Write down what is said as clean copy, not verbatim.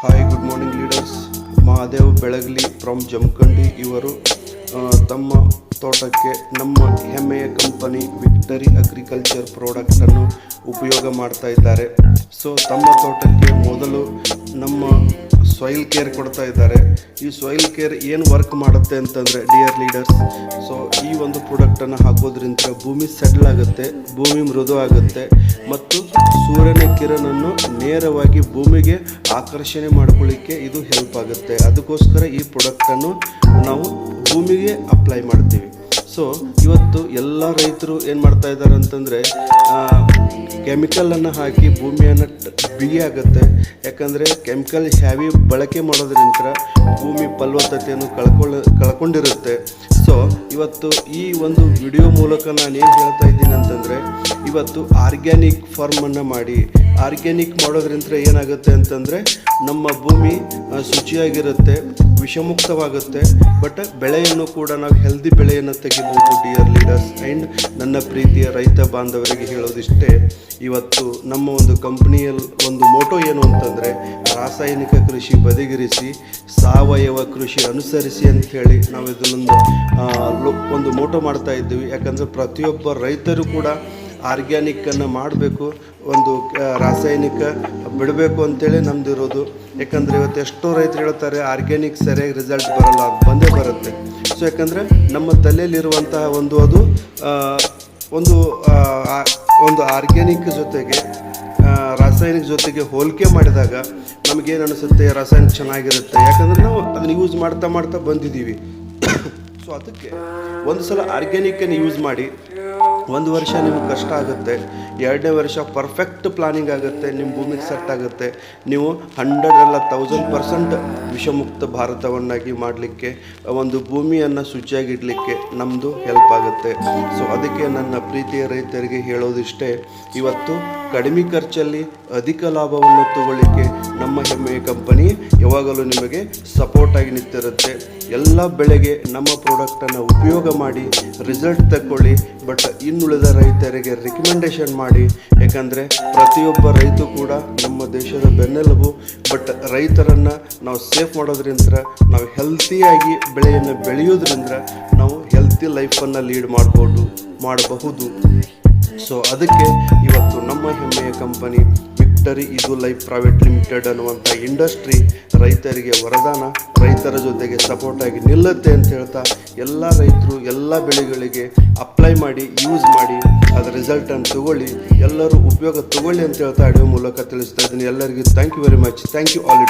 Hi, good morning leaders. Mahadev Belagali from Jamkhandi ಇವರು ತಮ್ಮ ತೋಟಕ್ಕೆ ನಮ್ಮ ಹೆಮ್ಮೆಯ ಕಂಪನಿ ವಿಕ್ಟರಿ ಅಗ್ರಿಕಲ್ಚರ್ ಪ್ರಾಡಕ್ಟನ್ನು ಉಪಯೋಗ ಮಾಡ್ತಾ ಇದ್ದಾರೆ. ಸೊ ತಮ್ಮ ತೋಟಕ್ಕೆ ಮೊದಲು ನಮ್ಮ ಸಾಯಿಲ್ ಕೇರ್ ಕೊಡ್ತಾ ಇದ್ದಾರೆ. ಈ ಸಾಯಿಲ್ ಕೇರ್ ಏನು ವರ್ಕ್ ಮಾಡುತ್ತೆ ಅಂತಂದರೆ ಡಿಯರ್ ಲೀಡರ್ಸ್, ಸೊ ಈ ಒಂದು ಪ್ರಾಡಕ್ಟನ್ನು ಹಾಕೋದ್ರಿಂದ ಭೂಮಿ ಸೆಟ್ಲ್ ಆಗುತ್ತೆ, ಭೂಮಿ ಮೃದು ಆಗುತ್ತೆ ಮತ್ತು ಸೂರ್ಯನ ಕಿರಣವನ್ನು ನೇರವಾಗಿ ಭೂಮಿಗೆ ಆಕರ್ಷಣೆ ಮಾಡ್ಕೊಳ್ಳಿಕ್ಕೆ ಇದು ಹೆಲ್ಪ್ ಆಗುತ್ತೆ. ಅದಕ್ಕೋಸ್ಕರ ಈ ಪ್ರಾಡಕ್ಟನ್ನು ನಾವು ಭೂಮಿಗೆ ಅಪ್ಲೈ ಮಾಡ್ತೀವಿ. ಸೊ ಇವತ್ತು ಎಲ್ಲ ರೈತರು ಏನು ಮಾಡ್ತಾ ಇದ್ದಾರೆ ಅಂತಂದರೆ ಕೆಮಿಕಲನ್ನು ಹಾಕಿ ಭೂಮಿಯನ್ನು ಬಿಗಿ ಆಗುತ್ತೆ. ಯಾಕಂದರೆ ಕೆಮಿಕಲ್ ಹ್ಯಾವಿ ಬಳಕೆ ಮಾಡೋದ್ರಿಂದ ಭೂಮಿ ಫಲವತ್ತತೆಯನ್ನು ಕಳ್ಕೊಂಡಿರುತ್ತೆ. ಸೊ ಇವತ್ತು ಈ ಒಂದು ವಿಡಿಯೋ ಮೂಲಕ ನಾನು ಏನು ಹೇಳ್ತಾ ಇದ್ದೀನಿ ಅಂತಂದರೆ, ಇವತ್ತು ಆರ್ಗ್ಯಾನಿಕ್ ಫಾರ್ಮನ್ನು ಮಾಡಿ. ಆರ್ಗ್ಯಾನಿಕ್ ಮಾಡೋದ್ರಿಂದ ಏನಾಗುತ್ತೆ ಅಂತಂದರೆ ನಮ್ಮ ಭೂಮಿ ಶುಚಿಯಾಗಿರುತ್ತೆ, ವಿಷಮುಕ್ತವಾಗುತ್ತೆ, ಬಟ್ ಬೆಳೆಯನ್ನು ಕೂಡ ನಾವು ಹೆಲ್ದಿ ಬೆಳೆಯನ್ನು ತೆಗಿಬಹುದು. ಡಿಯರ್ ಲೀಡರ್ಸ್ ಆ್ಯಂಡ್ ನನ್ನ ಪ್ರೀತಿಯ ರೈತ ಬಾಂಧವರಿಗೆ ಹೇಳೋದಿಷ್ಟೇ, ಇವತ್ತು ನಮ್ಮ ಒಂದು ಕಂಪ್ನಿಯಲ್ಲಿ ಒಂದು ಮೋಟೋ ಏನು ಅಂತಂದರೆ, ರಾಸಾಯನಿಕ ಕೃಷಿ ಬದಿಗಿರಿಸಿ ಸಾವಯವ ಕೃಷಿ ಅನುಸರಿಸಿ ಅಂತ ಹೇಳಿ ನಾವು ಇದನ್ನೊಂದು ಒಂದು ಮೋಟೋ ಮಾಡ್ತಾ ಇದ್ದೀವಿ. ಯಾಕಂದರೆ ಪ್ರತಿಯೊಬ್ಬ ರೈತರು ಕೂಡ ಆರ್ಗ್ಯಾನಿಕ್ಕನ್ನು ಮಾಡಬೇಕು, ಒಂದು ರಾಸಾಯನಿಕ ಬಿಡಬೇಕು ಅಂತೇಳಿ ನಮ್ಮದಿರೋದು. ಯಾಕಂದರೆ ಇವತ್ತು ಎಷ್ಟೋ ರೈತರು ಹೇಳ್ತಾರೆ ಆರ್ಗ್ಯಾನಿಕ್ ಸರಿಯಾಗಿ ರಿಸಲ್ಟ್ ಬರೋಲ್ಲ, ಬಂದೇ ಬರುತ್ತೆ. ಸೊ ಯಾಕಂದರೆ ನಮ್ಮ ತಲೆಯಲ್ಲಿರುವಂತಹ ಒಂದು ಆರ್ಗ್ಯಾನಿಕ್ ಜೊತೆಗೆ ರಾಸಾಯನಿಕ ಜೊತೆಗೆ ಹೋಲಿಕೆ ಮಾಡಿದಾಗ ನಮಗೇನು ಅನಿಸುತ್ತೆ, ರಾಸಾಯನಿಕ ಚೆನ್ನಾಗಿರುತ್ತೆ. ಯಾಕಂದರೆ ನಾವು ಅದನ್ನು ಯೂಸ್ ಮಾಡ್ತಾ ಬಂದಿದ್ದೀವಿ. ಸೊ ಅದಕ್ಕೆ ಒಂದು ಸಲ ಆರ್ಗ್ಯಾನಿಕನ್ನು ಯೂಸ್ ಮಾಡಿ. ಒಂದು ವರ್ಷ ನಿಮ್ಗೆ ಕಷ್ಟ ಆಗುತ್ತೆ, ಎರಡನೇ ವರ್ಷ ಪರ್ಫೆಕ್ಟ್ ಪ್ಲಾನಿಂಗ್ ಆಗುತ್ತೆ, ನಿಮ್ಮ ಭೂಮಿಗೆ ಸೆಟ್ ಆಗುತ್ತೆ. ನೀವು 100% ವಿಷಮುಕ್ತ ಭಾರತವನ್ನಾಗಿ ಮಾಡಲಿಕ್ಕೆ, ಒಂದು ಭೂಮಿಯನ್ನು ಶುಚಿಯಾಗಿಡಲಿಕ್ಕೆ ನಮ್ಮದು ಹೆಲ್ಪ್ ಆಗುತ್ತೆ. ಸೊ ಅದಕ್ಕೆ ನನ್ನ ಪ್ರೀತಿಯ ರೈತರಿಗೆ ಹೇಳೋದಿಷ್ಟೇ, ಇವತ್ತು ಕಡಿಮೆ ಖರ್ಚಲ್ಲಿ ಅಧಿಕ ಲಾಭವನ್ನು ತಗೊಳ್ಳಿಕ್ಕೆ ನಮ್ಮ ಹೆಮ್ಮೆಯ ಕಂಪನಿ ಯಾವಾಗಲೂ ನಿಮಗೆ ಸಪೋರ್ಟಾಗಿ ನಿಂತಿರುತ್ತೆ. ಎಲ್ಲ ಬೆಳೆಗೆ ನಮ್ಮ ಪ್ರಾಡಕ್ಟನ್ನು ಉಪಯೋಗ ಮಾಡಿ ರಿಸಲ್ಟ್ ತಗೊಳ್ಳಿ. ಬಟ್ ಇನ್ನುಳಿದ ರೈತರಿಗೆ ರಿಕಮೆಂಡೇಷನ್ ಮಾಡಿ. ಯಾಕಂದರೆ ಪ್ರತಿಯೊಬ್ಬ ರೈತ ಕೂಡ ನಮ್ಮ ದೇಶದ ಬೆನ್ನೆಲುಬು. ಬಟ್ ರೈತರನ್ನು ನಾವು ಸೇಫ್ ಮಾಡೋದ್ರಿಂದ, ನಾವು ಹೆಲ್ತಿಯಾಗಿ ಬೆಳೆಯನ್ನು ಬೆಳೆಯೋದ್ರಿಂದ ನಾವು ಹೆಲ್ತಿ ಲೈಫನ್ನು ಲೀಡ್ ಮಾಡಬಹುದು. ಸೊ ಅದಕ್ಕೆ ಇವತ್ತು ನಮ್ಮ ಹೆಮ್ಮೆಯ ಕಂಪನಿ ವಿಕ್ಟರಿ ಇದು ಲೈಫ್ ಪ್ರೈವೇಟ್ ಲಿಮಿಟೆಡ್ ಅನ್ನುವಂಥ ಇಂಡಸ್ಟ್ರಿ ರೈತರಿಗೆ ವರದಾನ, ರೈತರ ಜೊತೆಗೆ ಸಪೋರ್ಟಾಗಿ ನಿಲ್ಲುತ್ತೆ ಅಂತ ಹೇಳ್ತಾ, ಎಲ್ಲ ರೈತರು ಎಲ್ಲ ಬೆಳೆಗಳಿಗೆ ಅಪ್ಲೈ ಮಾಡಿ, ಯೂಸ್ ಮಾಡಿ, ಅದರ ರಿಸಲ್ಟನ್ನು ತಗೊಳ್ಳಿ, ಎಲ್ಲರೂ ಉಪಯೋಗ ತಗೊಳ್ಳಿ ಅಂತ ಹೇಳ್ತಾ ಆಡಿಯೋ ಮೂಲಕ ತಿಳಿಸ್ತಾ ಇದ್ದೀನಿ. ಎಲ್ಲರಿಗೂ thank you very much. Thank you all.